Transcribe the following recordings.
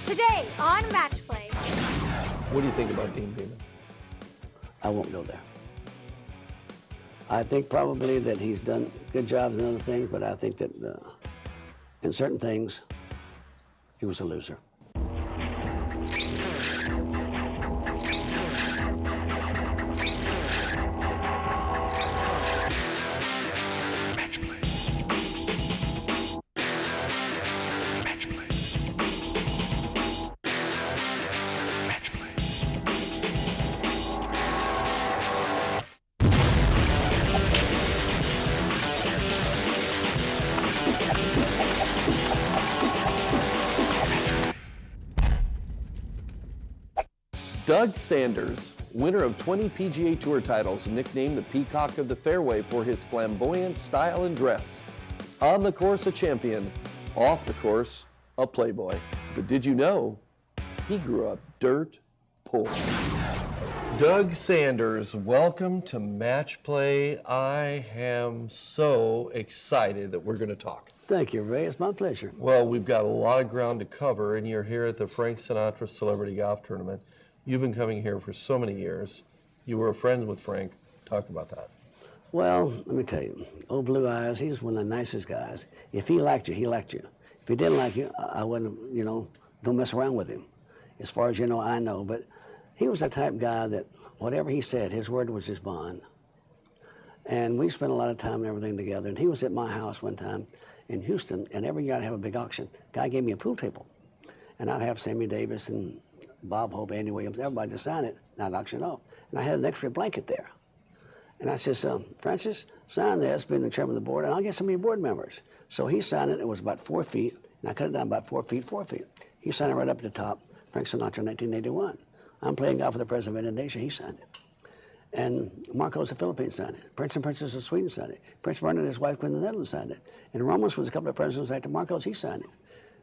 Today on Match Play. What do you think about Dean Beeman? I won't go there. I think probably that he's done good jobs in other things, but I think that in certain things, he was a loser. Match play. Match play. Match play. Doug Sanders, winner of 20 PGA Tour titles, nicknamed the Peacock of the Fairway for his flamboyant style and dress. On the course, a champion. Off the course, a playboy. But did you know he grew up dirt poor? Doug Sanders, welcome to Match Play. I am so excited that we're going to talk. Thank you, Ray. It's my pleasure. Well, we've got a lot of ground to cover, and you're here at the Frank Sinatra Celebrity Golf Tournament. You've been coming here for so many years. You were a friend with Frank. Talk about that. Well, let me tell you, old Blue Eyes, he was one of the nicest guys. If he liked you, he liked you. If he didn't like you, I wouldn't, don't mess around with him. As far as you know, I know. But he was the type of guy that whatever he said, his word was his bond. And we spent a lot of time and everything together. And he was at my house one time in Houston, and every year I'd have a big auction. Guy gave me a pool table. And I'd have Sammy Davis and Bob Hope, Andy Williams, everybody to sign it, and I'd auction off. And I had an extra blanket there. And I said, Francis, sign this, being the chairman of the board, and I'll get some of your board members. So he signed it. It was about 4 feet, and I cut it down about 4 feet, 4 feet. He signed it right up at the top, Frank Sinatra, 1981. I'm playing golf with the president of Indonesia. He signed it. And Marcos of the Philippines signed it. Prince and Princess of Sweden signed it. Prince Bernhard and his wife, Queen of the Netherlands, signed it. And Ramos was a couple of presidents after Marcos, he signed it.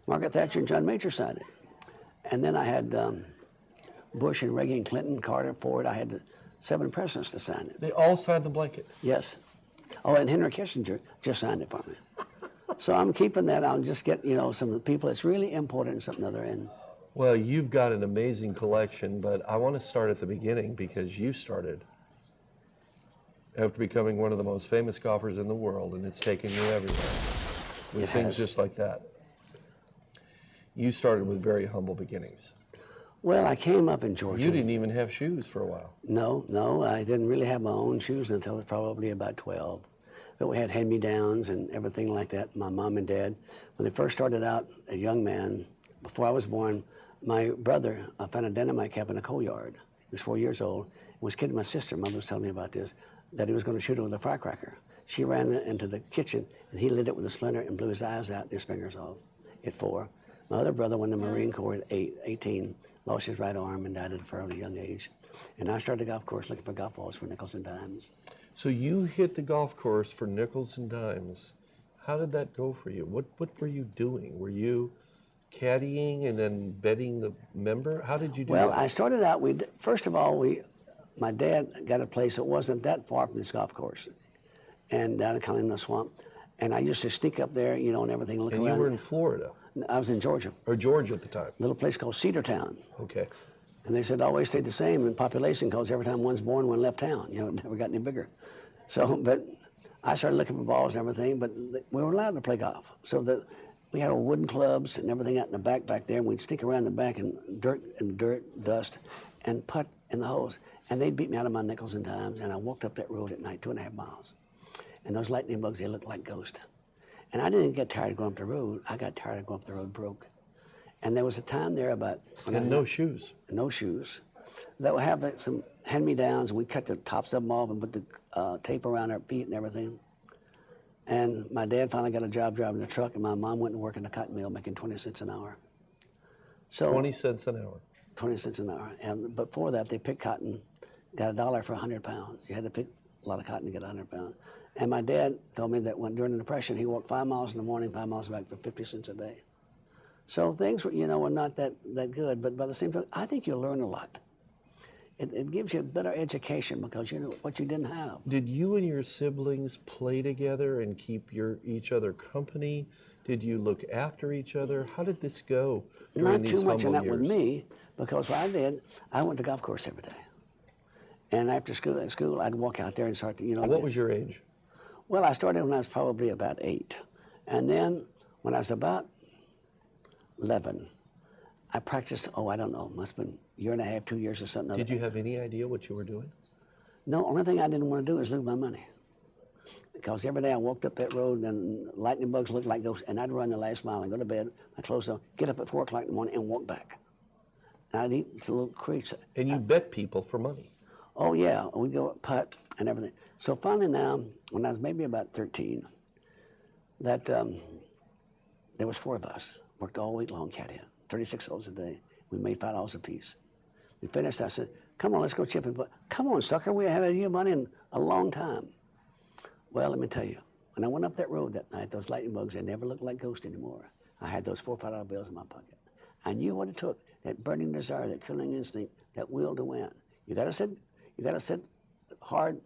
Margaret Thatcher and John Major signed it. And then I had Bush and Reagan, Clinton, Carter, Ford. I had 7 presidents to sign it. They all signed the blanket. Yes. Oh, and Henry Kissinger just signed it for me. So I'm keeping that. I'll just get, some of the people. It's really important and something other end. Well, you've got an amazing collection, but I want to start at the beginning because you started after becoming one of the most famous golfers in the world, and it's taken you everywhere with things just like that. You started with very humble beginnings. Well, I came up in Georgia. You didn't even have shoes for a while. No, I didn't really have my own shoes until I was probably about 12. But we had hand-me-downs and everything like that. My mom and dad, when they first started out, a young man, before I was born, my brother found a dynamite cap in a coal yard. He was 4 years old. He was kidding my sister. Mother was telling me about this, that he was going to shoot it with a firecracker. She ran into the kitchen, and he lit it with a splinter and blew his eyes out and his fingers off at 4. My other brother went in the Marine Corps at 18, lost his right arm and died at a fairly young age. And I started the golf course looking for golf balls for nickels and dimes. So you hit the golf course for nickels and dimes. How did that go for you? What were you doing? Were you caddying and then betting the member? How did you do that? Well, I started out, first of all, my dad got a place that wasn't that far from this golf course, and down in Colina Swamp. And I used to sneak up there, and everything, look around. And you were in Florida? I was in Georgia. Or Georgia at the time? A little place called Cedartown. Okay. And they said it always stayed the same in population because every time one's born, one left town. It never got any bigger. So, but I started looking for balls and everything, but we were allowed to play golf. So we had wooden clubs and everything out in the back there, and we'd stick around the back in dirt, dust, and putt in the holes. And they'd beat me out of my nickels and dimes, and I walked up that road at night, 2.5 miles. And those lightning bugs, they looked like ghosts. And I didn't get tired of going up the road. I got tired of going up the road broke. And there was a time there about... And no shoes. No shoes. That would have some hand-me-downs, and we cut the tops of them off and put the tape around our feet and everything. And my dad finally got a job driving the truck, and my mom went to work in the cotton mill making 20 cents an hour. So 20 cents an hour. 20 cents an hour. And before that, they picked cotton, got $1 for 100 pounds. You had to pick a lot of cotton to get 100 pounds. And my dad told me that during the Depression, he walked 5 miles in the morning, 5 miles back for 50 cents a day. So things were, were not that good, but by the same time, I think you'll learn a lot. It gives you a better education because you know what you didn't have. Did you and your siblings play together and keep each other company? Did you look after each other? How did this go during Not these too much in humble that with years? me, because what I did, I went to the golf course every day. And after school, at school, I'd walk out there and start to, you know. What was your age? Well, I started when I was probably about 8. And then when I was about 11, I practiced, oh, I don't know, must have been a year and a half, 2 years or something. Did you have any idea what you were doing? No, only thing I didn't want to do is lose my money. Because every day I walked up that road and lightning bugs looked like ghosts, and I'd run the last mile and go to bed, my clothes on, get up at 4 o'clock in the morning and walk back. And I'd eat some little creeks. And you bet people for money. Oh yeah, we'd go putt and everything. So finally now, when I was maybe about 13, that there was 4 of us, worked all week long, caddy, 36 holes a day. We made $5 a piece. We finished, I said, come on, let's go chip and putt. Come on, sucker, we haven't had any money in a long time. Well, let me tell you, when I went up that road that night, those lightning bugs, they never looked like ghosts anymore. I had those 4 $5 bills in my pocket. I knew what it took, that burning desire, that killing instinct, that will to win. You gotta set hard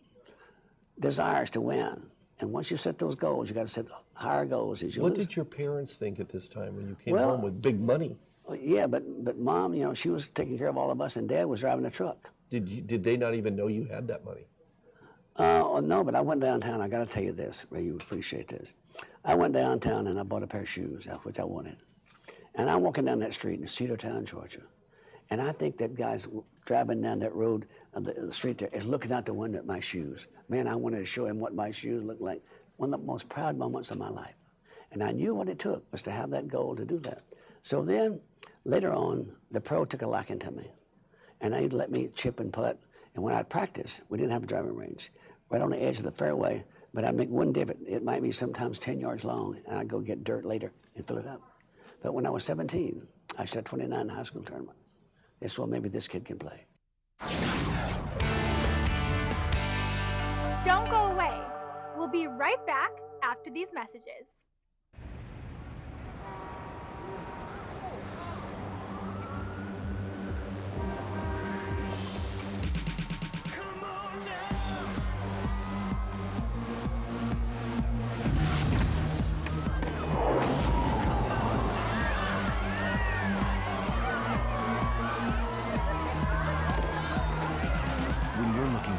desires to win. And once you set those goals, you gotta set higher goals as you What lose. did your parents think at this time when you came home with big money? Yeah, but Mom, you know, she was taking care of all of us, and Dad was driving a truck. Did they not even know you had that money? No, but I went downtown. I got to tell you this, Ray, you appreciate this. I went downtown and I bought a pair of shoes, which I wanted. And I'm walking down that street in Cedartown, Georgia. And I think that guy's driving down that road, the street there, is looking out the window at my shoes. Man, I wanted to show him what my shoes looked like. One of the most proud moments of my life. And I knew what it took was to have that goal to do that. So then, later on, the pro took a liking to me. And they'd let me chip and putt. And when I'd practice, we didn't have a driving range. Right on the edge of the fairway, but I'd make one divot. It might be sometimes 10 yards long, and I'd go get dirt later and fill it up. But when I was 17, I shot 29 in the high school tournament. They said, well, maybe this kid can play. Don't go away. We'll be right back after these messages.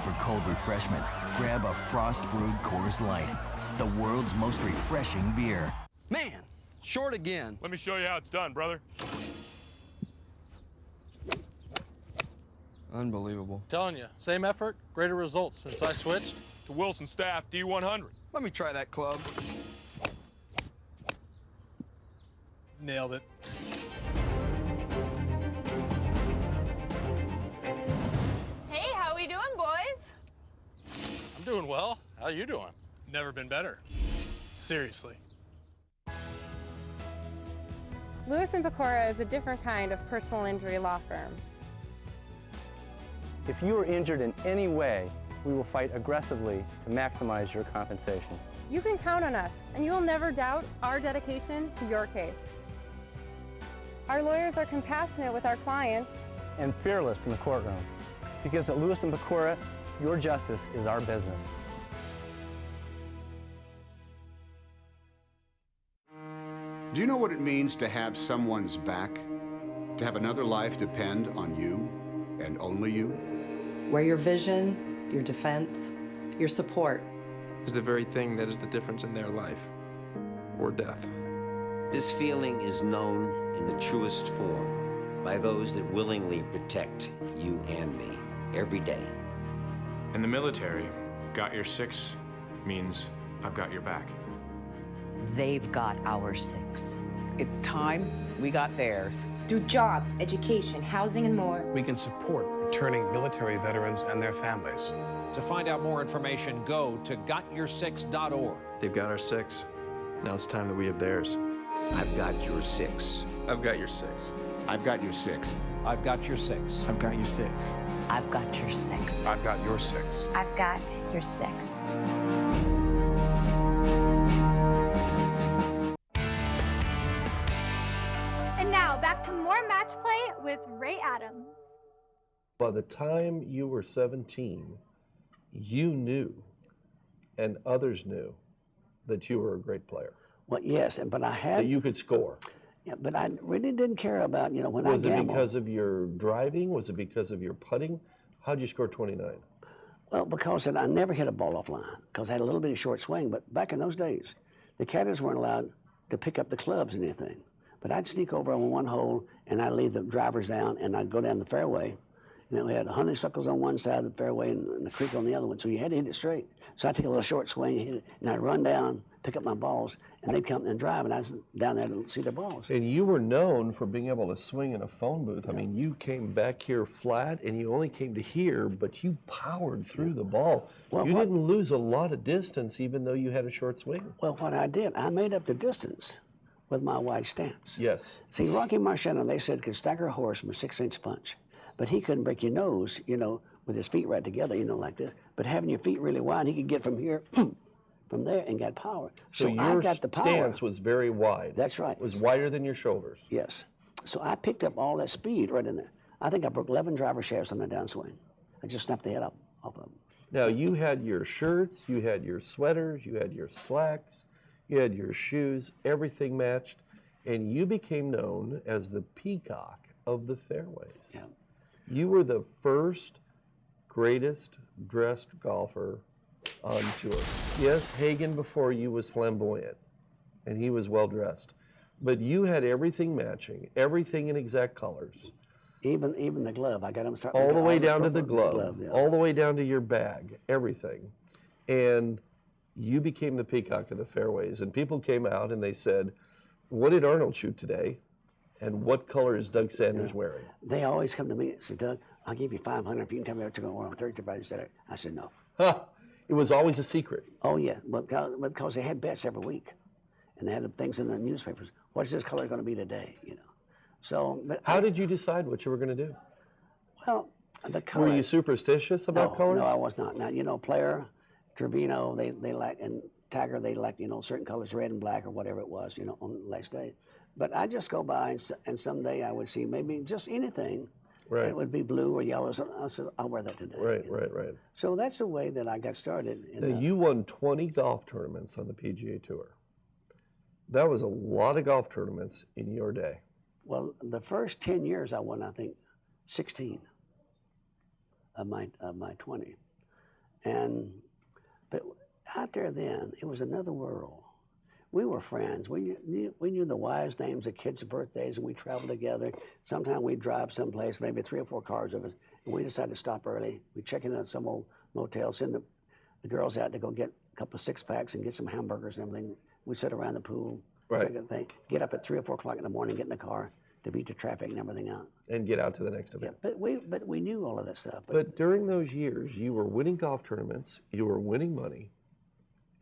For cold refreshment, grab a frost-brewed Coors Light, the world's most refreshing beer. Man, short again. Let me show you how it's done, brother. Unbelievable. Telling you, same effort, greater results since I switched To Wilson Staff D100. Let me try that club. Nailed it. Hey, how we doing, boys? I'm doing well. How you doing? Never been better. Seriously. Lewis & Pecora is a different kind of personal injury law firm. If you are injured in any way, we will fight aggressively to maximize your compensation. You can count on us, and you will never doubt our dedication to your case. Our lawyers are compassionate with our clients and fearless in the courtroom. Because at Lewis & Pecora, your justice is our business. Do you know what it means to have someone's back? To have another life depend on you and only you? Where your vision, your defense, your support is the very thing that is the difference in their life or death. This feeling is known in the truest form by those that willingly protect you and me every day. In the military, got your six means I've got your back. They've got our six. It's time we got theirs. Through jobs, education, housing, and more, we can support returning military veterans and their families. To find out more information, go to gotyoursix.org. They've got our six. Now it's time that we have theirs. I've got your six. I've got your six. I've got your six. I've got your six. I've got your six. I've got your six. I've got your six. I've got your six. And now back to more match play with Ray Adams. By the time you were 17, you knew, and others knew, that you were a great player. Well, yes, but I had. That you could score. Yeah, but I really didn't care about, you know, when I gambled. Was it because of your driving? Was it because of your putting? How'd you score 29? Well, because I never hit a ball offline, because I had a little bit of short swing. But back in those days, the caddies weren't allowed to pick up the clubs and anything. But I'd sneak over on one hole, and I'd leave the drivers down, and I'd go down the fairway. And then we had honeysuckles on one side of the fairway and the creek on the other one, so you had to hit it straight. So I'd take a little short swing, hit it, and I'd run down, pick up my balls, and they'd come and drive, and I was down there to see their balls. And you were known for being able to swing in a phone booth. I mean, you came back here flat, and you only came to here, but you powered through the ball. Well, you didn't lose a lot of distance, even though you had a short swing. Well, what I did, I made up the distance with my wide stance. Yes. See, Rocky Marciano, they said, could stagger a horse from a 6-inch punch, but he couldn't break your nose, you know, with his feet right together, you know, like this. But having your feet really wide, he could get from here, from there, and got power. So I got the power. Your stance was very wide. That's right. It was wider than your shoulders. Yes. So I picked up all that speed right in there. I think I broke 11 driver shafts on the downswing. I just snapped the head off of them. Now, you had your shirts, you had your sweaters, you had your slacks, you had your shoes, everything matched, and you became known as the Peacock of the Fairways. Yeah. You were the first greatest dressed golfer on tour. Yes, Hagen before you was flamboyant, and he was well dressed, but you had everything matching, everything in exact colors. Even the glove, I got him starting. All the way down to the glove, yeah. all the way down to your bag, everything. And you became the Peacock of the Fairways, and people came out and they said, what did Arnold shoot today? And what color is Doug Sanders wearing? They always come to me and say, Doug, I'll give you $500 if you can tell me what you're going to wear on Thursday, Friday, Saturday. I said, no. Huh. It was always a secret. Oh, yeah, because they had bets every week. And they had things in the newspapers. What's this color going to be today, you know? So, but How did you decide what you were going to do? Well, the color. Were you superstitious about colors? No, I was not. Now, you know, Player, Trevino, they like, and Tiger, they like, you know, certain colors, red and black or whatever it was, you know, on the last day. But I just go by and someday I would see maybe just anything. Right. It would be blue or yellow. So I said, I'll wear that today. Right, right. So that's the way that I got started. Now, you won 20 golf tournaments on the PGA Tour. That was a lot of golf tournaments in your day. Well, the first 10 years I won, I think, 16 of my 20. But out there then, it was another world. We were friends. We knew the wives' names, the kids' birthdays, and we traveled together. Sometimes we'd drive someplace, maybe 3 or 4 cars of us, and we decided to stop early. We'd check in at some old motel, send the girls out to go get a couple of 6-packs and get some hamburgers and everything. We'd sit around the pool, get up at 3 or 4 o'clock in the morning, get in the car to beat the traffic and everything out. And get out to the next event. Yeah, but we knew all of that stuff. But during those years, you were winning golf tournaments, you were winning money,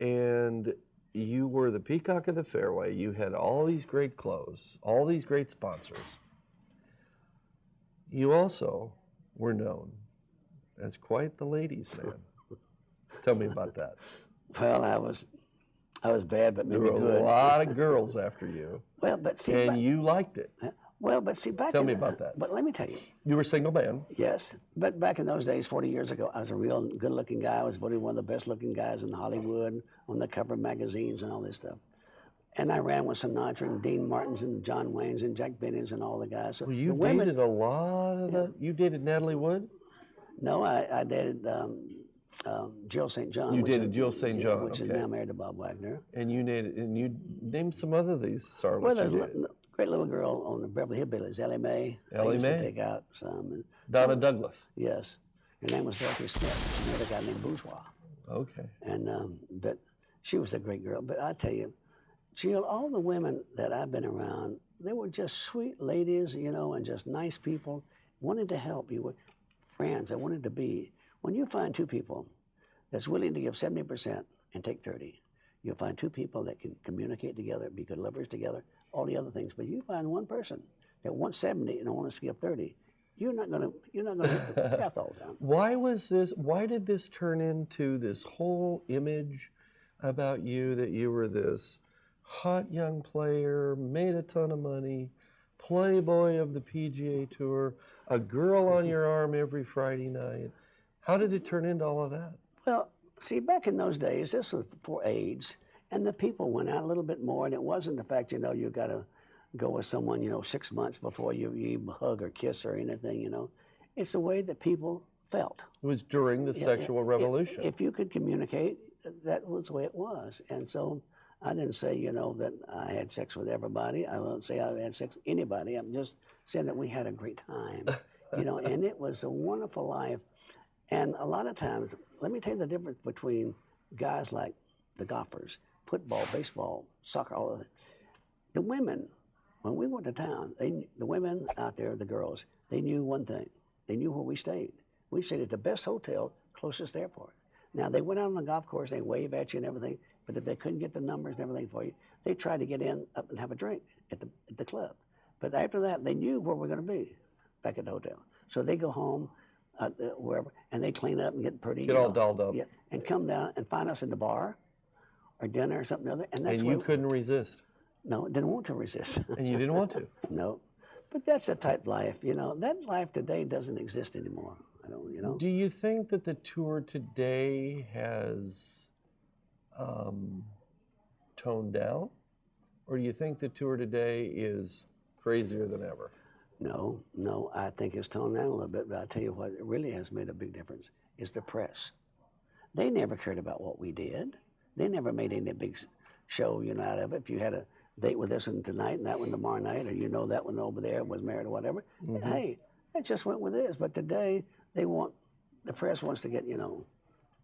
and you were the Peacock of the Fairway. You had all these great clothes, all these great sponsors. You also were known as quite the ladies' man. Tell me about that. Well, I was bad, but maybe good. There were a lot of girls after you. Well, but see, and you liked it. Well, but see, back Tell me about that. But let me tell you. You were a single man. Yes, but back in those days, 40 years ago, I was a real good-looking guy. I was voted one of the best-looking guys in Hollywood, on the cover of magazines and all this stuff. And I ran with Sinatra and Dean Martins and John Waynes and Jack Benny's and all the guys. So well, you the dated a lot of the. You dated Natalie Wood? No, I dated Jill St. John. You dated Jill St. John, which is now married to Bob Wagner. And you named some other of these starlets. Well, there's a great little girl on the Beverly Hillbillies, Ellie Mae. Ellie used Mae. to take out some. And Donna Douglas. Yes. Her name was Dorothy Smith. She married a guy named Bourgeois. Okay. And but she was a great girl. But I tell you, Jill, all the women that I've been around, they were just sweet ladies, you know, and just nice people, wanted to help you, friends. They wanted to be. When you find 2 people that's willing to give 70% and take 30, you'll find 2 people that can communicate together, be good lovers together, all the other things. But you find one person that wants 70 and wants to give 30, you're not gonna hit the path all the time. Why did this turn into this whole image about you that you were this hot young player, made a ton of money, playboy of the PGA Tour, a girl on your arm every Friday night? How did it turn into all of that? Well, see, back in those days, this was before AIDS, And the people went out a little bit more, and it wasn't the fact, you know, you got to go with someone, you know, 6 months before you hug or kiss or anything, you know. It's the way that people felt. It was during the sexual revolution. If you could communicate, that was the way it was. And so I didn't say, you know, that I had sex with everybody. I won't say I had sex with anybody. I'm just saying that we had a great time, you know, and it was a wonderful life. And a lot of times, let me tell you the difference between guys like the golfers, football, baseball, soccer, all of it. The women, when we went to town, the women out there, the girls, they knew one thing. They knew where we stayed. We stayed at the best hotel closest to the airport. Now, they went out on the golf course, they wave at you and everything, but if they couldn't get the numbers and everything for you, they tried to get in up and have a drink at the club. But after that, they knew where we're going to be back at the hotel. So they go home, wherever, and they clean up and get pretty. Get all dolled up. Yeah, and come down and find us in the bar or dinner or something or other. And that's you couldn't resist. No, didn't want to resist. And you didn't want to? No. But that's a type life, you know. That life today doesn't exist anymore. I don't, you know. Do you think that the tour today has toned down? Or do you think the tour today is crazier than ever? No, I think it's toned down a little bit, but I'll tell you what really has made a big difference is the press. They never cared about what we did. They never made any big show, you know, out of it. If you had a date with this one tonight and that one tomorrow night, or you know that one over there was married or whatever, hey, it just went with this. But today, the press wants to get, you know,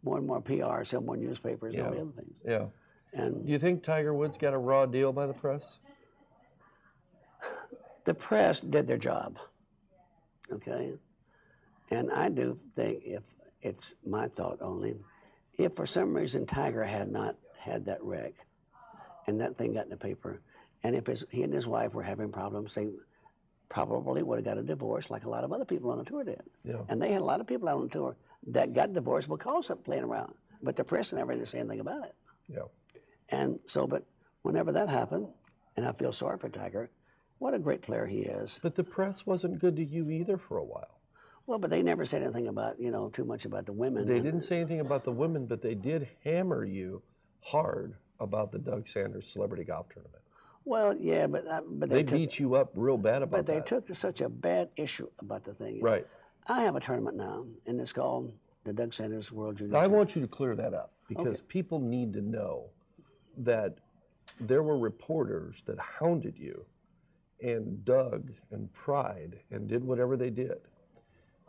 more and more PR, sell more newspapers, and all the other things. Yeah. And do you think Tiger Woods got a raw deal by the press? The press did their job, okay? And I do think, if it's my thought only, if for some reason Tiger had not had that wreck and that thing got in the paper, and if he and his wife were having problems, they probably would have got a divorce like a lot of other people on the tour did. Yeah. And they had a lot of people out on the tour that got divorced because of playing around. But the press never did say anything about it. Yeah. And so, but whenever that happened, and I feel sorry for Tiger, what a great player he is. But the press wasn't good to you either for a while. Well, but they never said anything about, you know, too much about the women. They didn't say anything about the women, but they did hammer you hard about the Doug Sanders Celebrity Golf Tournament. Well, yeah, but they beat you up real bad about that. But they took such a bad issue about the thing. Right. I have a tournament now, and it's called the Doug Sanders World Junior. I want you to clear that up because people need to know that there were reporters that hounded you and dug and pried and did whatever they did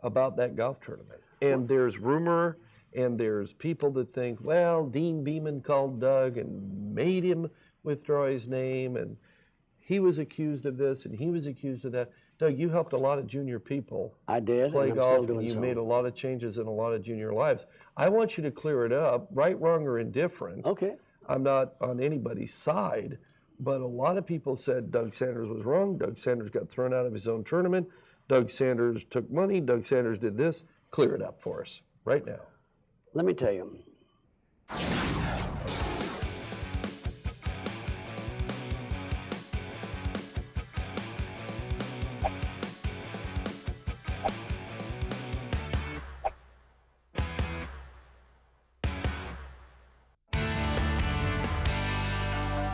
about that golf tournament. And there's rumor and there's people that think, well, Dean Beeman called Doug and made him withdraw his name, and he was accused of this and he was accused of that. Doug, you helped a lot of junior people play golf, and you made a lot of changes in a lot of junior lives. I want you to clear it up, right, wrong, or indifferent. Okay. I'm not on anybody's side, but a lot of people said Doug Sanders was wrong. Doug Sanders got thrown out of his own tournament. Doug Sanders took money. Doug Sanders did this. Clear it up for us right now. Let me tell you.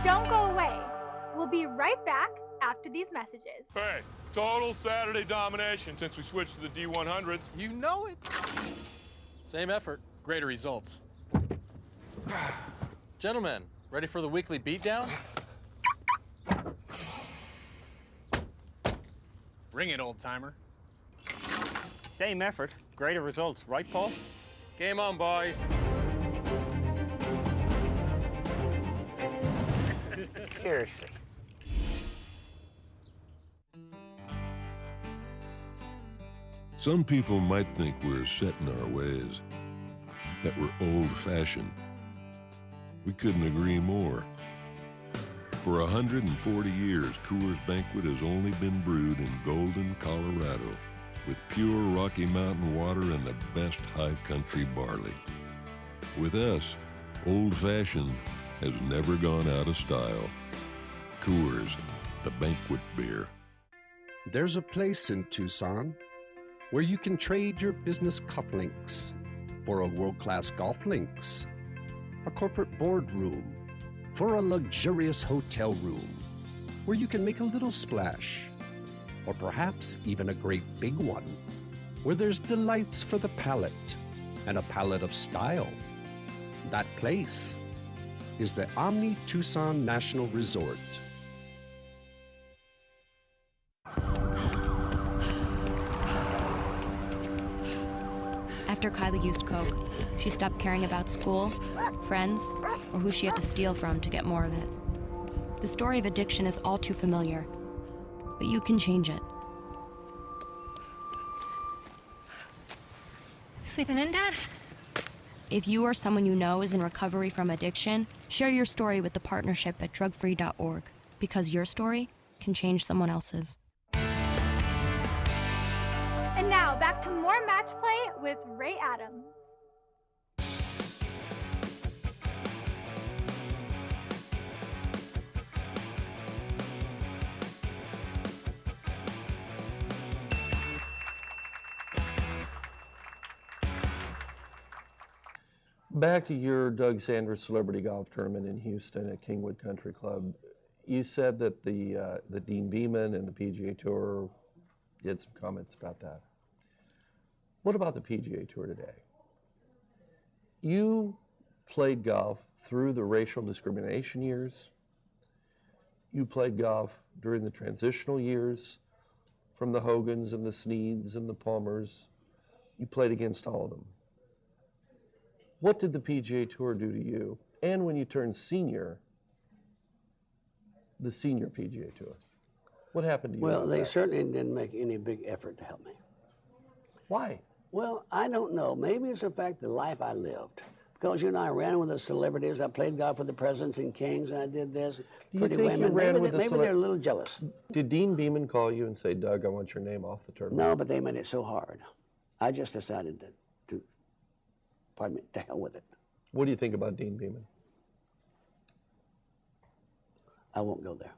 Don't go away. We'll be right back after these messages. Hey, total Saturday domination since we switched to the D100s. You know it. Same effort, greater results. Gentlemen, ready for the weekly beatdown? Bring it, old timer. Same effort, greater results, right, Paul? Game on, boys. Seriously. Some people might think we're set in our ways, that we're old-fashioned. We couldn't agree more. For 140 years, Coors Banquet has only been brewed in Golden, Colorado, with pure Rocky Mountain water and the best high country barley. With us, old-fashioned has never gone out of style. Coors, the banquet beer. There's a place in Tucson where you can trade your business cufflinks for a world-class golf links, a corporate boardroom, for a luxurious hotel room where you can make a little splash, or perhaps even a great big one where there's delights for the palate and a palette of style. That place is the Omni Tucson National Resort. After Kylie used coke, she stopped caring about school, friends, or who she had to steal from to get more of it. The story of addiction is all too familiar, but you can change it. Sleeping in, Dad? If you or someone you know is in recovery from addiction, share your story with the partnership at drugfree.org, because your story can change someone else's. And now, back to more match play with Ray Adams. Back to your Doug Sanders Celebrity Golf Tournament in Houston at Kingwood Country Club. You said that the Dean Beeman and the PGA Tour did some comments about that. What about the PGA Tour today? You played golf through the racial discrimination years. You played golf during the transitional years from the Hogans and the Sneeds and the Palmers. You played against all of them. What did the PGA Tour do to you? And when you turned senior, the senior PGA Tour, what happened to you? Well, they certainly didn't make any big effort to help me. Why? Well, I don't know. Maybe it's the fact the life I lived. Because, you know, I ran with the celebrities. I played golf with the presidents and kings, and I did this. Do you Pretty think women. you ran with the maybe they're a little jealous. Did Dean Beeman call you and say, Doug, I want your name off the tournament? No, but they made it so hard. I just decided to pardon me, to hell with it. What do you think about Dean Beeman? I won't go there.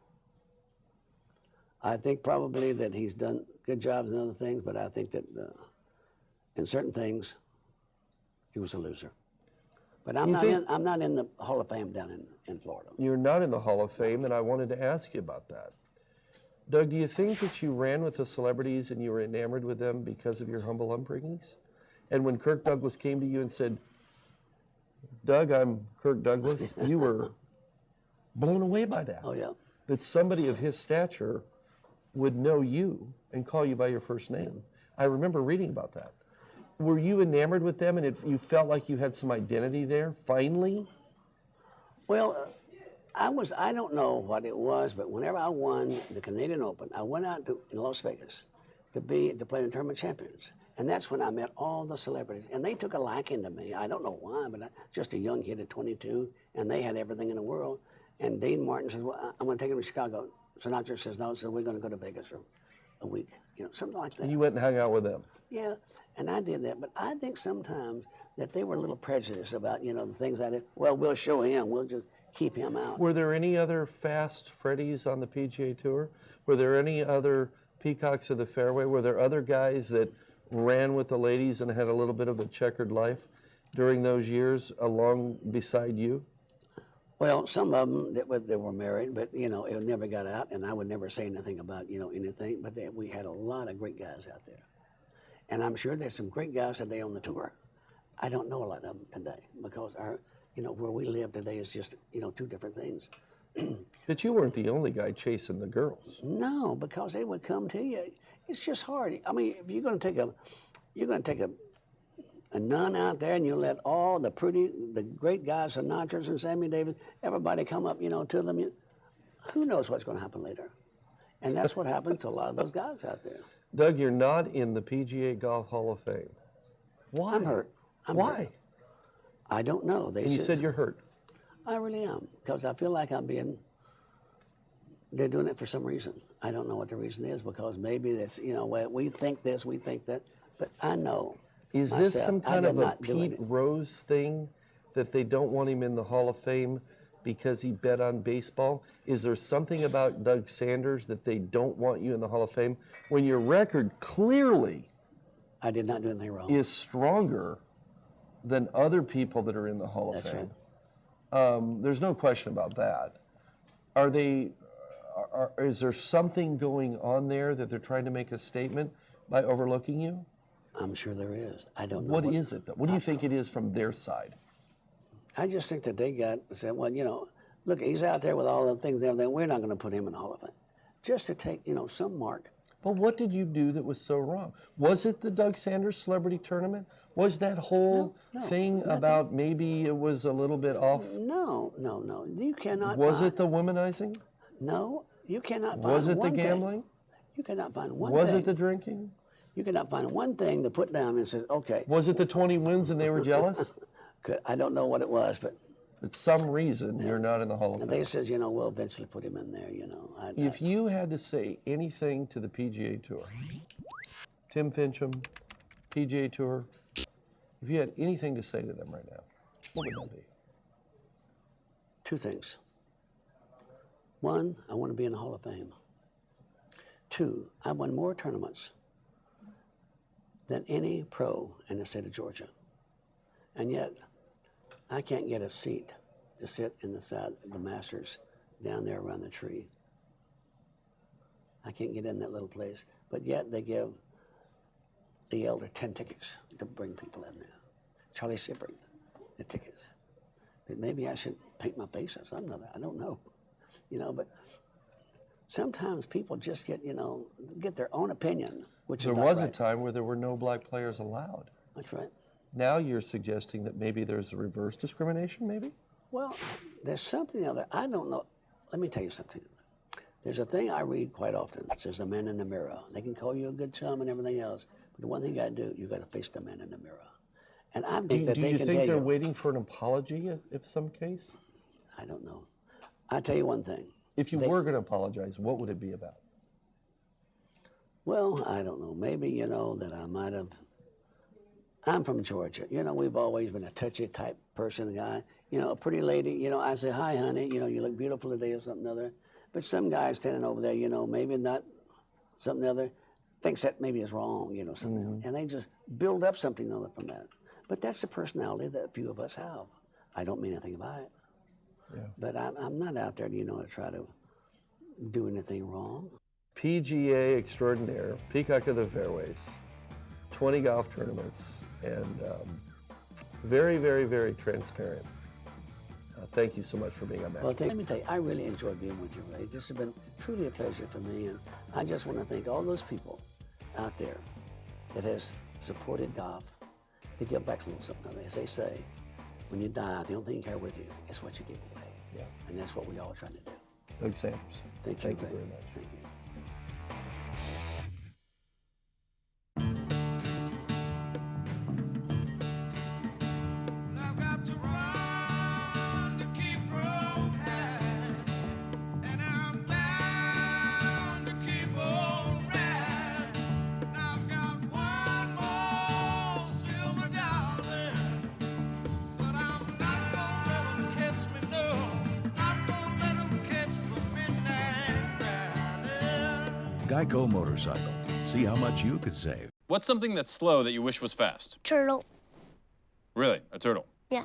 I think probably that he's done good jobs in other things, but I think that in certain things, he was a loser. But I'm not in the Hall of Fame down in Florida. You're not in the Hall of Fame, and I wanted to ask you about that. Doug, do you think that you ran with the celebrities and you were enamored with them because of your humble upbringings? And when Kirk Douglas came to you and said, Doug, I'm Kirk Douglas, you were blown away by that. Oh, yeah. That somebody of his stature would know you and call you by your first name. I remember reading about that. Were you enamored with them and you felt like you had some identity there, finally? Well, I don't know what it was, but whenever I won the Canadian Open, I went out in Las Vegas to play the Tournament Champions. And that's when I met all the celebrities. And they took a liking to me. I don't know why, but just a young kid at 22, and they had everything in the world. And Dean Martin says, well, I'm going to take him to Chicago. Sinatra says, no, so we're going to go to Vegas for a week, you know, something like that. And you went and hung out with them. Yeah, and I did that. But I think sometimes that they were a little prejudiced about, you know, the things I did. Well, we'll show him. We'll just keep him out. Were there any other fast Freddies on the PGA Tour? Were there any other Peacocks of the Fairway? Were there other guys that ran with the ladies and had a little bit of a checkered life during those years along beside you? Well, some of them that were married, but, you know, it never got out, and I would never say anything about, you know, anything, but we had a lot of great guys out there. And I'm sure there's some great guys today on the tour. I don't know a lot of them today because you know, where we live today is just, you know, two different things. But you weren't the only guy chasing the girls. No, because they would come to you. It's just hard. I mean, if you're going to take a nun out there and you let all the great guys, Sinatras and Sammy Davis, everybody come up, you know, to them. Who knows what's going to happen later? And that's what happens to a lot of those guys out there. Doug, you're not in the PGA Golf Hall of Fame. Why? I'm hurt. Why? Hurt. I don't know. And you said you're hurt. I really am, because I feel like they're doing it for some reason. I don't know what the reason is, because maybe that's, you know, we think this, we think that, but I know. Is this some kind of a Pete Rose thing, that they don't want him in the Hall of Fame because he bet on baseball? Is there something about Doug Sanders that they don't want you in the Hall of Fame when your record clearly I did not do anything wrong. Is stronger than other people that are in the Hall of Fame? Right. There's no question about that. Are they? Is there something going on there that they're trying to make a statement by overlooking you? I'm sure there is. I don't know. What is it, though? What do you think it is from their side? I just think that they said, well, you know, look, he's out there with all the things and everything. We're not going to put him in the Hall of Fame. Just to take, you know, some mark. But what did you do that was so wrong? Was it the Doug Sanders Celebrity Tournament? Was that whole thing about maybe it was a little bit off? No. You cannot. Was it the womanizing? No, you cannot find Was it the one gambling? thing. You cannot find one Was thing. it the drinking? You cannot find one thing to put down and say, okay. Was it the 20 wins and they were jealous? I don't know what it was, but. For some reason, you're not in the Hall of Fame. And they said, you know, we'll eventually put him in there, you know. If you had to say anything to the PGA Tour, Tim Fincham, PGA Tour, if you had anything to say to them right now, what would that be? Two things. One, I want to be in the Hall of Fame. Two, I won more tournaments than any pro in the state of Georgia. And yet, I can't get a seat to sit in the side of the Masters down there around the tree. I can't get in that little place. But yet they give the elder 10 tickets to bring people in there. Charlie Sippert, the tickets. But maybe I should paint my face or something. I don't know. You know, but sometimes people just get, you know, get their own opinion, which there is not was right. a time where there were no black players allowed. That's right. Now you're suggesting that maybe there's a reverse discrimination, maybe? Well, there's something other. I don't know. Let me tell you something. There's a thing I read quite often. It says the man in the mirror. They can call you a good chum and everything else, but the one thing you got to do, you got to face the man in the mirror. And I think that they can tell you. Do you think they're waiting for an apology if some case? I don't know. I'll tell you one thing. If you were going to apologize, what would it be about? Well, I don't know. Maybe, you know, that I might have. I'm from Georgia. You know, we've always been a touchy type person, guy. You know, a pretty lady, you know, I say, hi, honey, you know, you look beautiful today or something other. But some guy standing over there, you know, maybe not something other, thinks that maybe is wrong, you know, something. And they just build up something other from that. But that's the personality that a few of us have. I don't mean anything about it. Yeah. But I'm not out there, you know, to try to do anything wrong. PGA extraordinaire, Peacock of the Fairways, 20 golf tournaments, and very, very, very transparent. Thank you so much for being on that. Well, let me tell you, I really enjoyed being with you, Ray. This has been truly a pleasure for me, and I just want to thank all those people out there that has supported golf to give back a little something. As they say, when you die, the only thing you carry with you is what you gave away. Yeah. And that's what we're all trying to do. Doug Sanders. Thank you very much. Thank you. Geico Motorcycle. See how much you could save. What's something that's slow that you wish was fast? Turtle. Really? A turtle? Yeah.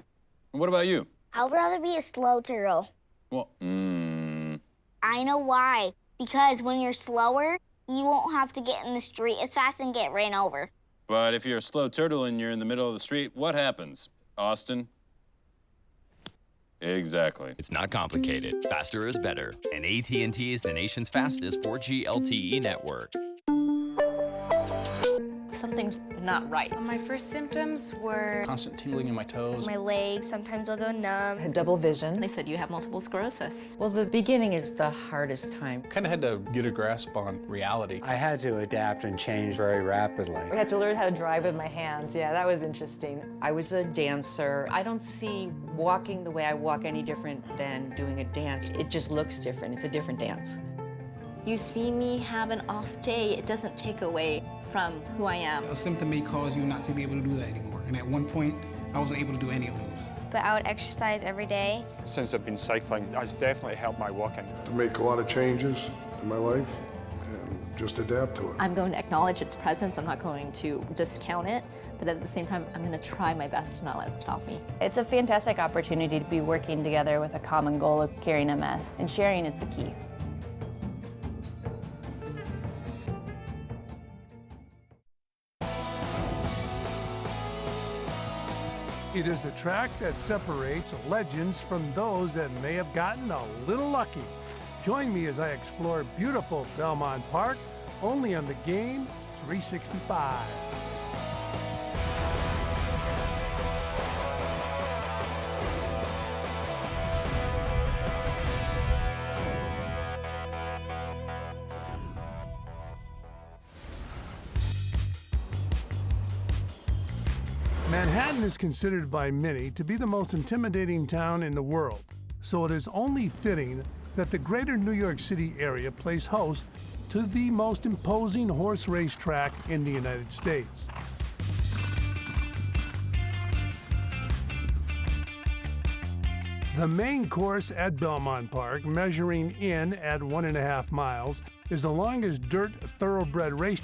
And what about you? I'd rather be a slow turtle. Well, I know why. Because when you're slower, you won't have to get in the street as fast and get ran over. But if you're a slow turtle and you're in the middle of the street, what happens? Austin? Exactly. It's not complicated. Faster is better. And AT&T is the nation's fastest 4G LTE network. Something's not right. My first symptoms were constant tingling in my toes. My legs, sometimes they'll go numb. I had double vision. They said you have multiple sclerosis. Well, the beginning is the hardest time. Kind of had to get a grasp on reality. I had to adapt and change very rapidly. I had to learn how to drive with my hands. Yeah, that was interesting. I was a dancer. I don't see walking the way I walk any different than doing a dance. It just looks different. It's a different dance. You see me have an off day, it doesn't take away from who I am. A symptom may cause you not to be able to do that anymore. And at one point, I wasn't able to do any of those. But I would exercise every day. Since I've been cycling, it's definitely helped my walking. To make a lot of changes in my life, and just adapt to it. I'm going to acknowledge its presence. I'm not going to discount it, but at the same time, I'm going to try my best to not let it stop me. It's a fantastic opportunity to be working together with a common goal of curing MS, and sharing is the key. It is the track that separates legends from those that may have gotten a little lucky. Join me as I explore beautiful Belmont Park, only on the Game 365. Manhattan is considered by many to be the most intimidating town in the world, so it is only fitting that the greater New York City area plays host to the most imposing horse race track in the United States. The main course at Belmont Park, measuring in at 1.5 miles, is the longest dirt thoroughbred race